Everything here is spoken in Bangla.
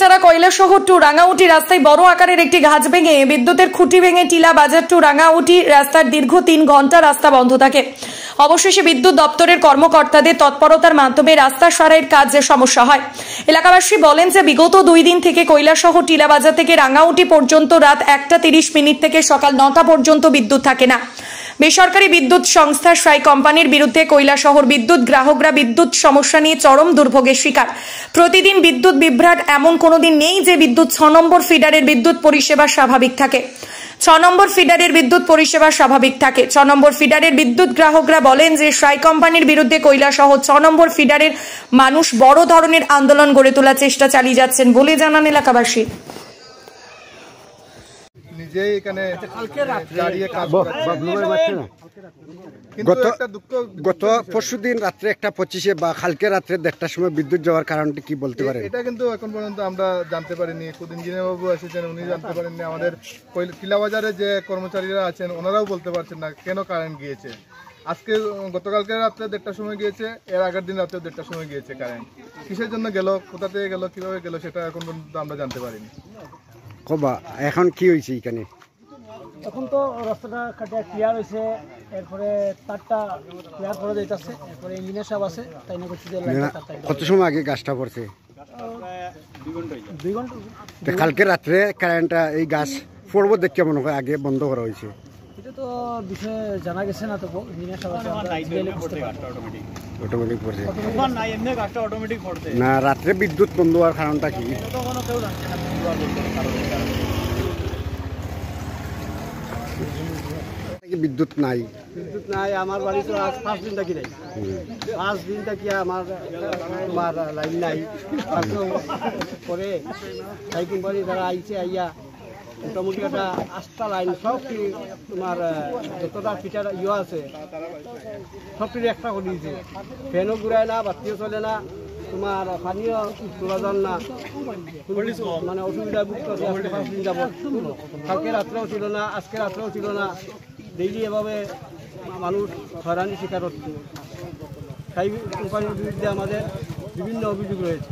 ছাড়া কৈলাসহর টু রাঙ্গাউটি রাস্তায় বড় আকারের একটি গাছ ভেঙে বিদ্যুতের খুঁটি ভেঙে টিলা বাজার টু রাঙ্গাউটি রাস্তার দীর্ঘ 3 ঘন্টা রাস্তা বন্ধ থাকে। অবশেষে বিদ্যুৎ দপ্তরের কর্মকর্তাদের তৎপরতার মাধ্যমে রাস্তা সারাইয়ের কাজে সমস্যা হয়। এলাকাবাসী বলেন যে বিগত 2 দিন থেকে কৈলাসহর টিলা বাজার থেকে রাঙ্গাউটি পর্যন্ত রাত 1:30 থেকে সকাল 9টা পর্যন্ত বিদ্যুৎ থাকে না। বেসরকারি বিদ্যুৎ সংস্থা সাই কোম্পানির বিরুদ্ধে কৈলাসহর বিদ্যুৎ গ্রাহকরা বিদ্যুৎ সমস্যা নিয়ে চরম দুর্ভোগের শিকার। প্রতিদিন বিদ্যুৎ বিভ্রাট এমন কোনোদিন নেই যে বিদ্যুৎ 6 নম্বর ফিডারের বিদ্যুৎ পরিষেবা স্বাভাবিক থাকে। 6 নম্বর ফিডারের বিদ্যুৎ পরিষেবা স্বাভাবিক থাকে। 6 নম্বর ফিডারের বিদ্যুৎ গ্রাহকরা বলেন যে সাই কোম্পানির বিরুদ্ধে কৈলাসহর 6 নম্বর ফিডারের মানুষ বড় ধরনের আন্দোলন গড়ে তোলার চেষ্টা চালিয়ে যাচ্ছেন বলে জানান এলাকাবাসী। নিজেই এখানে দাঁড়িয়ে কাজ গত পরশুদিন রাত্রে 1:25 বা কালকে রাত্রে 1টার সময় বিদ্যুৎ যাওয়ার কারণটি কি বলতে পারেন? এটা কিন্তু এখন পর্যন্ত আমরা জানতে পারিনি। খুদ ইঞ্জিনিয়ার বাবু এসেছেন, উনি জানতে পারেননি। আমাদের টিলা বাজারে যে কর্মচারীরা আছেন ওনারাও বলতে পারছেন না কেন কারেন্ট গিয়েছে। আজকে গতকালকে রাত্রে 1টার সময় গিয়েছে, এর আগের দিন রাত্রে 1টার সময় গিয়েছে কারেন্ট। কিসের জন্য গেল, কোথা থেকে গেল, কিভাবে গেল সেটা এখন পর্যন্ত আমরা জানতে পারিনি। কবা এখন কি হয়েছে এখানে? এখন তো রাস্তাটা কাটা ক্লিয়ার হয়েছে, এরপরে তারটা ক্লিয়ার করে দিতেছে, এরপরে ইঞ্জিনিয়ার সাহেব আছে তাই না করছে। কত সময় আগে গাছটা পড়ছে? 2 ঘন্টা। কালকে রাত্রে কারেন্টটা এই গাছ পড়বো দেখে মনে হয় আগে বন্ধ করা হয়েছে। এটা তো বিষয়ে জানা গেছে না, তো ইঞ্জিনিয়ার সাহেব আছে অটোমেটিক পড়ছে না। রাত্রে বিদ্যুৎ বন্ধ হওয়ার কারণটা কি? বিদ্যুৎ নাই, বিদ্যুৎ নাই। আমার বাড়ি তো আজ 5 দিন থাকি নাই। 5 দিন থাকি আমার লাইন নাই। পরে সাই কোম্পানি যারা আইছে আইয়া মোটামুটি একটা 8টা লাইন সব তোমার যতটা ফিটার আছে সবটি একটা করে দিয়েছে। ফ্যানও ঘুরায় না, বাতিও চলে না, তোমার পানিও তোলা যান না, মানে অসুবিধা ভুগতে আছে। আজকে 5 দিন যাব, কালকে রাত্রেও ছিল না, আজকে রাত্রেও ছিল না। ডেইলি এভাবে মানুষ হয়রানির শিকার হচ্ছে। সাই কোম্পানির বিরুদ্ধে আমাদের বিভিন্ন অভিযোগ রয়েছে।